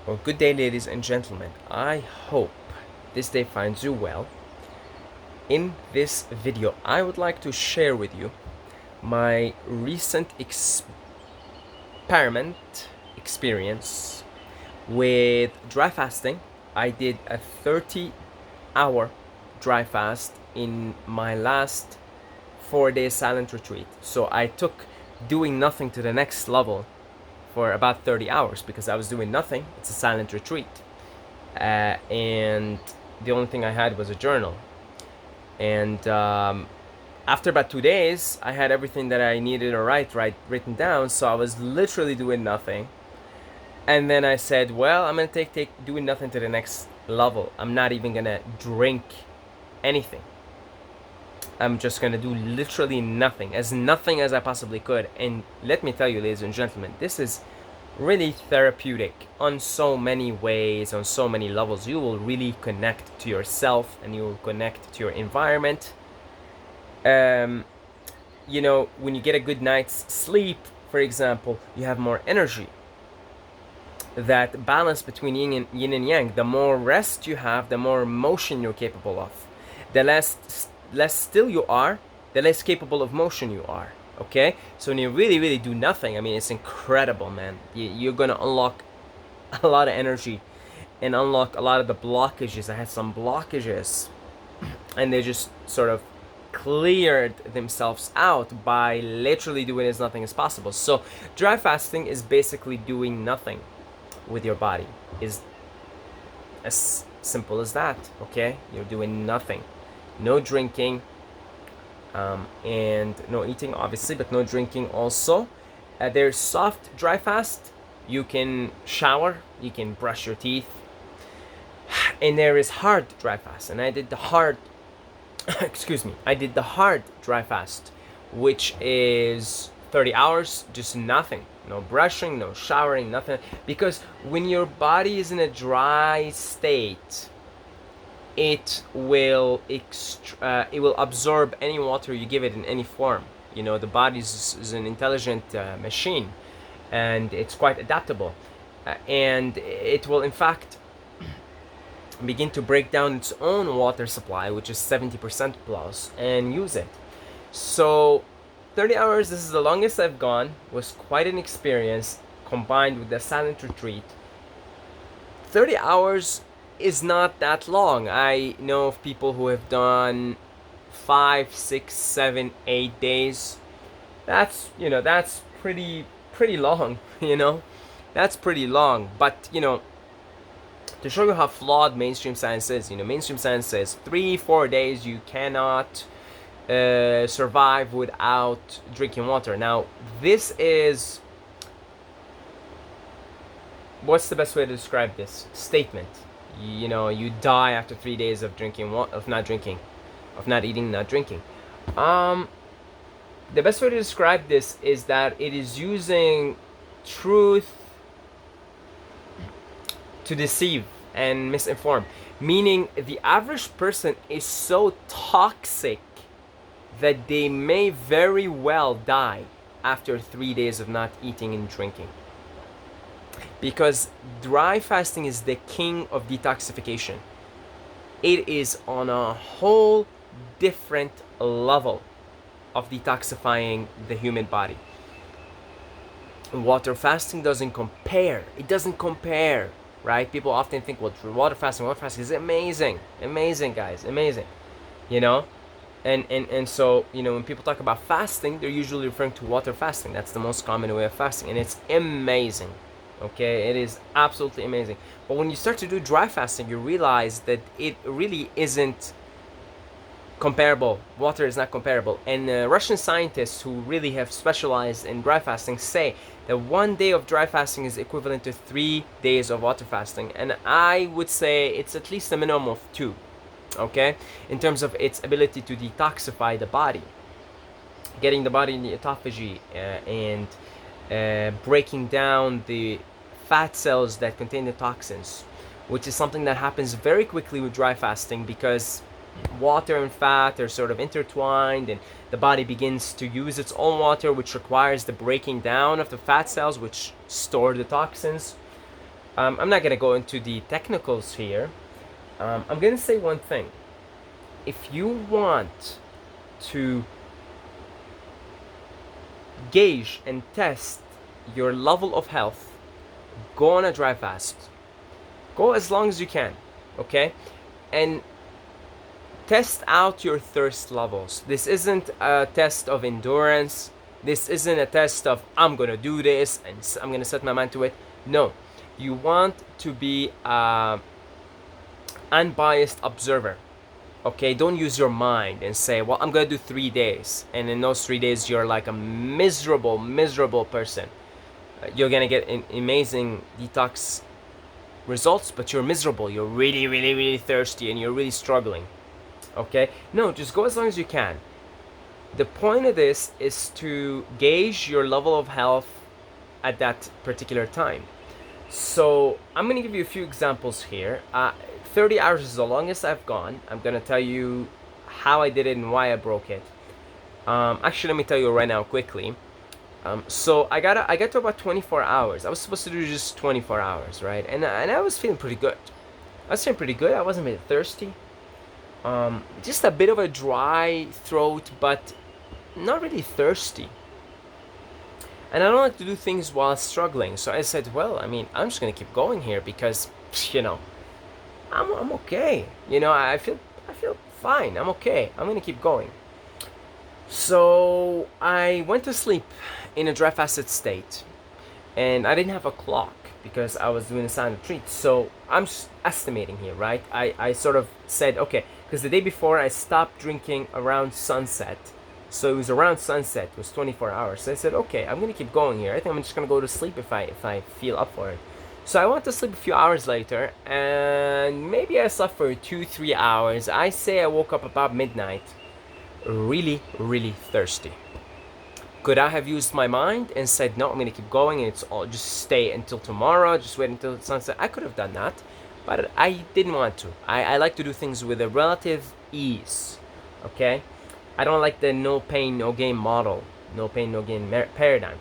Well, good day, ladies and gentlemen. I hope this day finds you well. In this video, I would like to share with you my recent experience with dry fasting. I did a 30-hour dry fast in my last 4-day silent retreat. So I took doing nothing to the next level for about 30 hours because I was doing nothing. It's a silent retreat. And the only thing I had was a journal. And after about 2 days, I had everything that I needed to write written down. So I was literally doing nothing. And then I said, well, I'm going to take doing nothing to the next level. I'm not even going to drink anything. I'm just going to do literally nothing as I possibly could. And let me tell you, ladies and gentlemen, this is really therapeutic on so many ways, on so many levels. You will really connect to yourself and you will connect to your environment. You know, when you get a good night's sleep, for example, you have more energy. That balance between yin and yang, the more rest you have, the more motion you're capable of. The less still you are, the less capable of motion you are. Okay, so when you really do nothing, I mean, it's incredible, man. You're gonna unlock a lot of energy and unlock a lot of the blockages. I had some blockages and they just sort of cleared themselves out by literally doing as nothing as possible. So dry fasting is basically doing nothing with your body. Is as simple as that. Okay, you're doing nothing. No drinking, and no eating, obviously, but no drinking also. There's soft dry fast. You can shower, you can brush your teeth. And there is hard dry fast. And I did the hard, I did the hard dry fast, which is 30 hours, just nothing. No brushing, no showering, nothing. Because when your body is in a dry state, it will absorb any water you give it in any form. You know, the body is an intelligent machine, and it's quite adaptable, and it will in fact begin to break down its own water supply, which is 70% plus, and use it. So 30 hours, this is the longest I've gone, was quite an experience, combined with the silent retreat. 30 hours is not that long. I know of people who have done 5, 6, 7, 8 days. That's, you know, that's pretty long, you know. That's pretty long. But, you know, to show you how flawed mainstream science is, you know, mainstream science says 3-4 days you cannot survive without drinking water. Now, this is, what's the best way to describe this statement? You know, you die after 3 days of not eating, not drinking. The best way to describe this is that it is using truth to deceive and misinform. Meaning, the average person is so toxic that they may very well die after 3 days of not eating and drinking. Because dry fasting is the king of detoxification. It is on a whole different level of detoxifying the human body. Water fasting doesn't compare. It doesn't compare, right? People often think, well, water fasting is amazing. Amazing, guys, amazing. You know? And so, you know, when people talk about fasting, they're usually referring to water fasting. That's the most common way of fasting, and it's amazing. Okay, it is absolutely amazing. But when you start to do dry fasting, you realize that it really isn't comparable. Water is not comparable. And Russian scientists who really have specialized in dry fasting say that 1 day of dry fasting is equivalent to 3 days of water fasting. And I would say it's at least a minimum of 2, okay, in terms of its ability to detoxify the body, getting the body in the autophagy and breaking down the fat cells that contain the toxins, which is something that happens very quickly with dry fasting because water and fat are sort of intertwined, and the body begins to use its own water, which requires the breaking down of the fat cells which store the toxins. I'm not gonna go into the technicals here. I'm gonna say one thing. If you want to gauge and test your level of health, go on a dry fast. Go as long as you can, okay? And test out your thirst levels. This isn't a test of endurance. This isn't a test of I'm gonna do this and I'm gonna set my mind to it. No, you want to be an unbiased observer. Okay, don't use your mind and say, well, I'm gonna do 3 days, and in those 3 days you're like a miserable person. You're gonna get amazing detox results, but you're miserable. You're really thirsty, and you're really struggling. Okay, no, just go as long as you can. The point of this is to gauge your level of health at that particular time. So I'm gonna give you a few examples here. 30 hours is the longest I've gone. I'm gonna tell you how I did it and why I broke it. Actually, let me tell you right now quickly. So I got to about 24 hours. I was supposed to do just 24 hours, right? And I was feeling pretty good. I was feeling pretty good. I wasn't really thirsty. Just a bit of a dry throat, but not really thirsty. And I don't like to do things while struggling. So I said, well, I mean, I'm just gonna keep going here because, you know, I'm okay. You know, I feel fine. I'm okay. I'm gonna keep going. So I went to sleep in a dry fasted state, and I didn't have a clock because I was doing a silent retreat. So I'm just estimating here, right? I sort of said, okay, because the day before I stopped drinking around sunset. So it was around sunset, it was 24 hours. So I said, okay, I'm gonna keep going here. I think I'm just gonna go to sleep if I feel up for it. So I went to sleep a few hours later, and maybe I slept for 2-3 hours. I say I woke up about midnight, really thirsty. Could I have used my mind and said, no, I'm gonna keep going and it's all just stay until tomorrow, just wait until sunset? I could have done that, but I didn't want to. I like to do things with a relative ease, okay? I don't like the no pain, no gain model, no pain, no gain paradigm.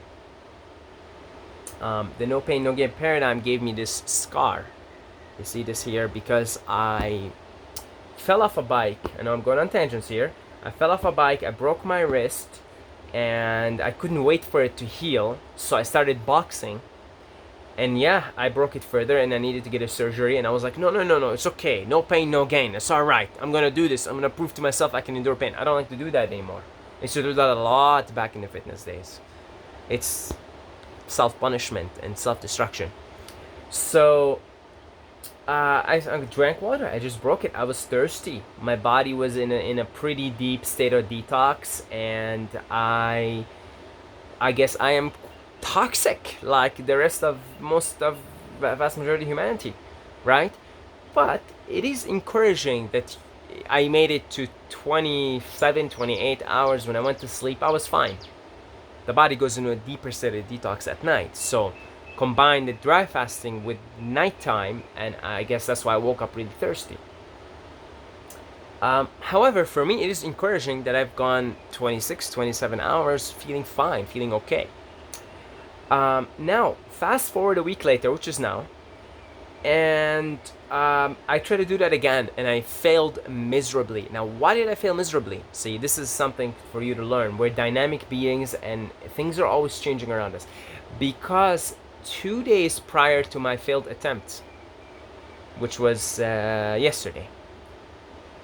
The no pain, no gain paradigm gave me this scar. You see this here because I fell off a bike. I know I'm going on tangents here. I fell off a bike, I broke my wrist, and I couldn't wait for it to heal, so I started boxing. And yeah, I broke it further and I needed to get a surgery, and I was like, no, it's okay. No pain, no gain. It's alright. I'm gonna do this. I'm gonna prove to myself I can endure pain. I don't like to do that anymore. I used to do that a lot back in the fitness days. It's self-punishment and self-destruction. So I drank water. I just broke it. I was thirsty. My body was in a pretty deep state of detox, and I guess I am toxic like the rest of most of vast majority of humanity, right? But it is encouraging that I made it to 27, 28 hours. When I went to sleep, I was fine. The body goes into a deeper state of detox at night. So combine the dry fasting with nighttime, and I guess that's why I woke up really thirsty. However, for me, it is encouraging that I've gone 26, 27 hours feeling fine, feeling okay. Now, fast forward a week later, which is now, and I tried to do that again, and I failed miserably. Now, why did I fail miserably? See, this is something for you to learn. We're dynamic beings, and things are always changing around us. Because 2 days prior to my failed attempt, which was yesterday,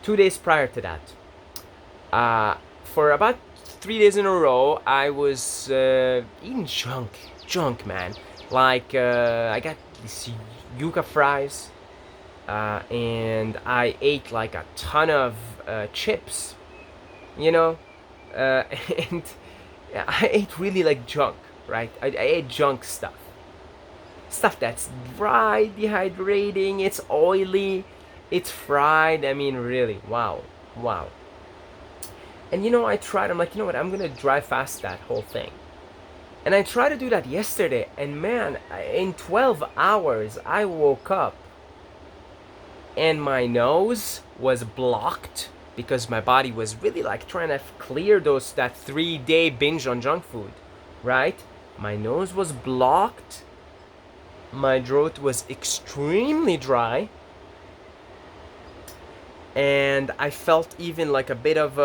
2 days prior to that, for about 3 days in a row, I was eating junk, man. Like I got these yuca fries, and I ate like a ton of chips, you know, and I ate really like junk, right? I ate junk stuff that's dry, dehydrating, it's oily, it's fried. I mean, really, wow. And you know, I'm like, you know what, I'm gonna dry fast that whole thing. And I tried to do that yesterday, and man, in 12 hours, I woke up and my nose was blocked because my body was really like trying to clear that 3-day binge on junk food, right? My nose was blocked, my throat was extremely dry, and I felt even like a bit of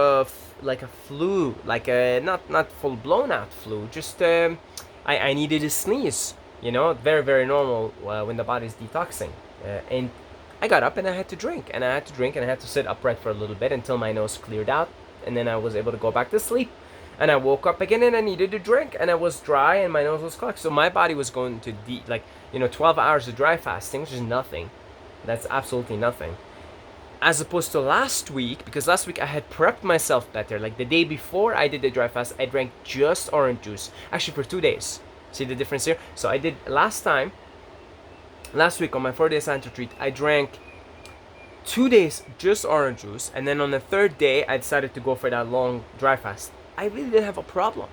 like a flu, like a not full blown out flu, just I needed to sneeze, very very normal when the body's detoxing, and I got up and I had to drink, and I had to sit upright for a little bit until my nose cleared out, and then I was able to go back to sleep. And I woke up again and I needed to drink, and I was dry and my nose was clogged. So my body was going to 12 hours of dry fasting, which is nothing. That's absolutely nothing. As opposed to last week, because last week I had prepped myself better. Like the day before I did the dry fast, I drank just orange juice. Actually, for 2 days. See the difference here? So I did last week on my 4-day Science retreat, I drank 2 days just orange juice, and then on the third day I decided to go for that long dry fast. I really didn't have a problem.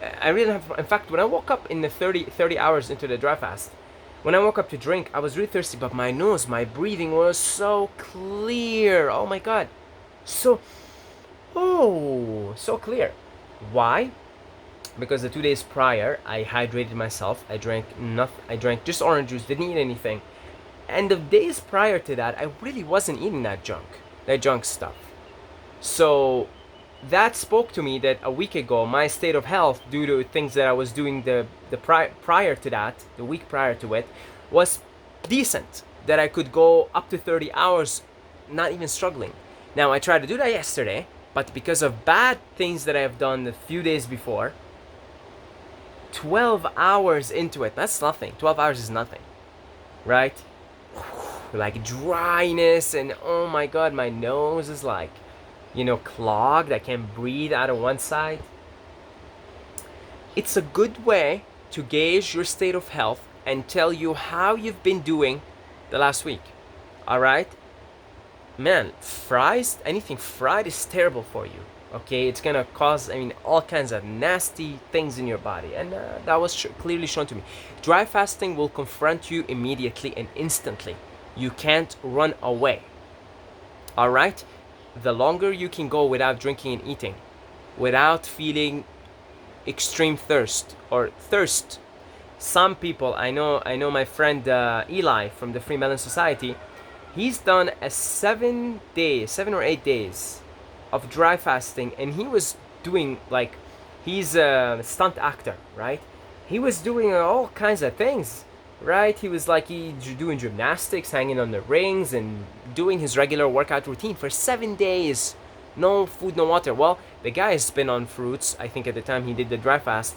In fact, when I woke up in the 30 hours into the dry fast, when I woke up to drink, I was really thirsty, but my breathing was so clear. Oh my God. So clear. Why? Because the 2 days prior, I hydrated myself. I drank just orange juice, didn't eat anything. And the days prior to that, I really wasn't eating that junk stuff. So that spoke to me that a week ago, my state of health, due to things that I was doing the prior to that, the week prior to it, was decent. That I could go up to 30 hours, not even struggling. Now, I tried to do that yesterday, but because of bad things that I have done the few days before, 12 hours into it, that's nothing. 12 hours is nothing, right? Like dryness, and oh my God, my nose is like, clogged. I can't breathe out of one side. It's a good way to gauge your state of health and tell you how you've been doing the last week. All right? Man, anything fried is terrible for you. Okay? It's going to cause, all kinds of nasty things in your body. And that was clearly shown to me. Dry fasting will confront you immediately and instantly. You can't run away. All right? The longer you can go without drinking and eating, without feeling extreme thirst. Some people, I know my friend Eli from the Free Melon Society, he's done a 7 or 8 days of dry fasting, and he was doing he's a stunt actor, right? He was doing all kinds of things. Right, he was doing gymnastics, hanging on the rings, and doing his regular workout routine for 7 days. No food, no water. Well, the guy has been on fruits. I think at the time he did the dry fast,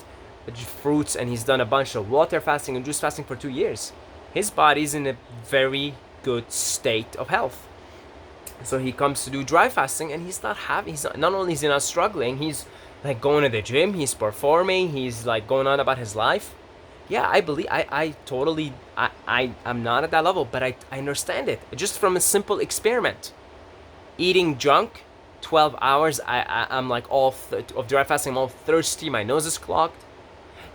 fruits, and he's done a bunch of water fasting and juice fasting for 2 years. His body's in a very good state of health. So he comes to do dry fasting, and not only is he not struggling, he's going to the gym, he's performing, he's going on about his life. Yeah, I believe, I'm not at that level, but I understand it. Just from a simple experiment. Eating junk, 12 hours, I'm of dry fasting, I'm all thirsty, my nose is clogged.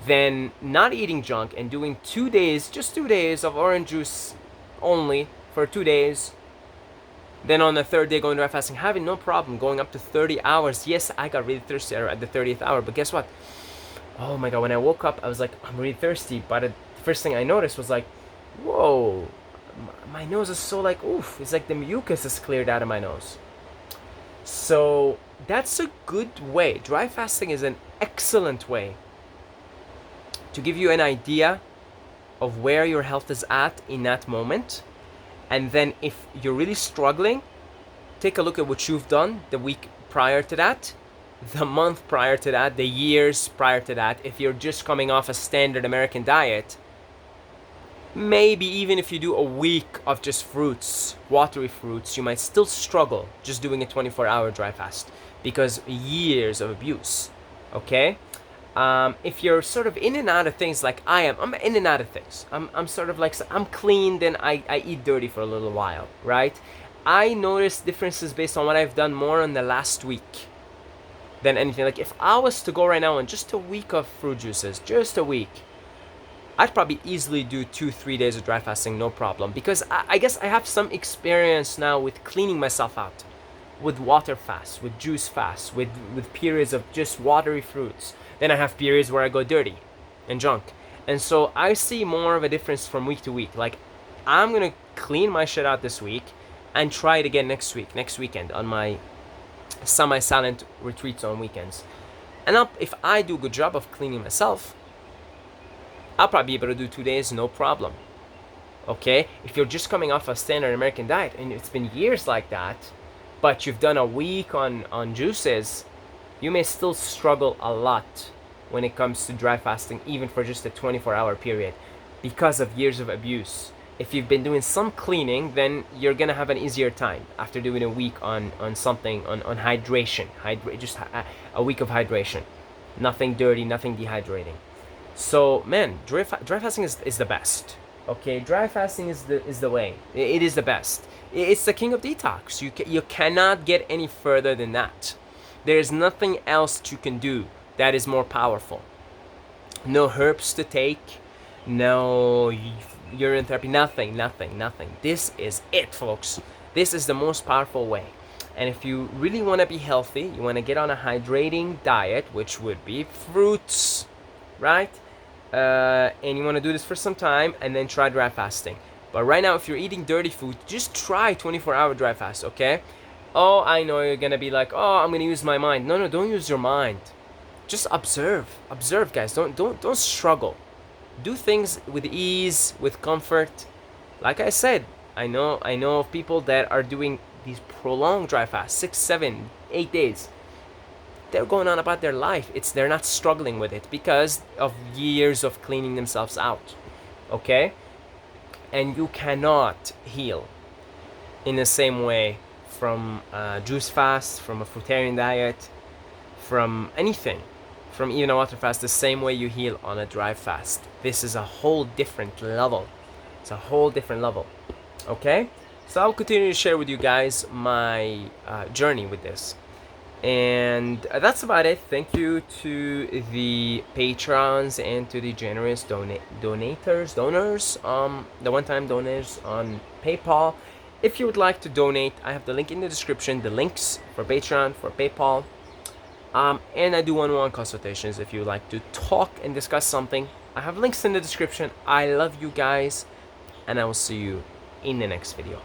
Then not eating junk and doing 2 days, just 2 days of orange juice only for 2 days. Then on the third day going dry fasting, having no problem going up to 30 hours. Yes, I got really thirsty at the 30th hour, but guess what? Oh my God, when I woke up, I was I'm really thirsty. But the first thing I noticed was whoa, my nose is so oof. It's the mucus is cleared out of my nose. So that's a good way. Dry fasting is an excellent way to give you an idea of where your health is at in that moment. And then if you're really struggling, take a look at what you've done the week prior to that, the month prior to that, the years prior to that. If you're just coming off a standard American diet, maybe even if you do a week of just fruits, watery fruits, you might still struggle just doing a 24-hour dry fast because years of abuse. Okay? If you're sort of in and out of things like I am, I'm in and out of things. I'm sort of I'm clean, then I eat dirty for a little while, right? I notice differences based on what I've done more in the last week than anything. If I was to go right now on just a week of fruit juices, just a week, I'd probably easily do 2-3 days of dry fasting, no problem. Because I guess I have some experience now with cleaning myself out. With water fasts, with juice fasts, with periods of just watery fruits. Then I have periods where I go dirty and junk. And so I see more of a difference from week to week. Like, I'm gonna clean my shit out this week and try it again next weekend on my semi-silent retreats on weekends. And if I do a good job of cleaning myself, I'll probably be able to do 2 days, no problem. Okay? If you're just coming off a standard American diet and it's been years like that, but you've done a week on juices, you may still struggle a lot when it comes to dry fasting, even for just a 24-hour period, because of years of abuse. If you've been doing some cleaning, then you're gonna have an easier time after doing a week on something on hydration. Just a week of hydration, nothing dirty, nothing dehydrating. So man, dry fasting is the best. Okay, dry fasting is the way. It is the best. It's the king of detox. You cannot get any further than that. There is nothing else you can do that is more powerful. No herbs to take, no urine therapy, nothing. This is it, folks. This is the most powerful way. And if you really want to be healthy, you want to get on a hydrating diet, which would be fruits, right? And you want to do this for some time and then try dry fasting. But right now, if you're eating dirty food, just try 24-hour dry fast, okay? Oh, I know you're gonna be like, oh, I'm gonna use my mind. No, don't use your mind. Just observe, guys. Don't struggle. Do things with ease, with comfort. Like I said, I know of people that are doing these prolonged dry fasts, 6, 7, 8 days. They're going on about their life. They're not struggling with it because of years of cleaning themselves out. Okay? And you cannot heal in the same way from a juice fast, from a fruitarian diet, from anything, from even a water fast, the same way you heal on a dry fast. This is a whole different level. It's a whole different level. Okay? So I'll continue to share with you guys my journey with this. And that's about it. Thank you to the patrons and to the generous donors, the one-time donors on PayPal. If you would like to donate, I have the link in the description, the links for Patreon, for PayPal. And I do one-on-one consultations if you would like to talk and discuss something. I have links in the description. I love you guys, and I will see you in the next video.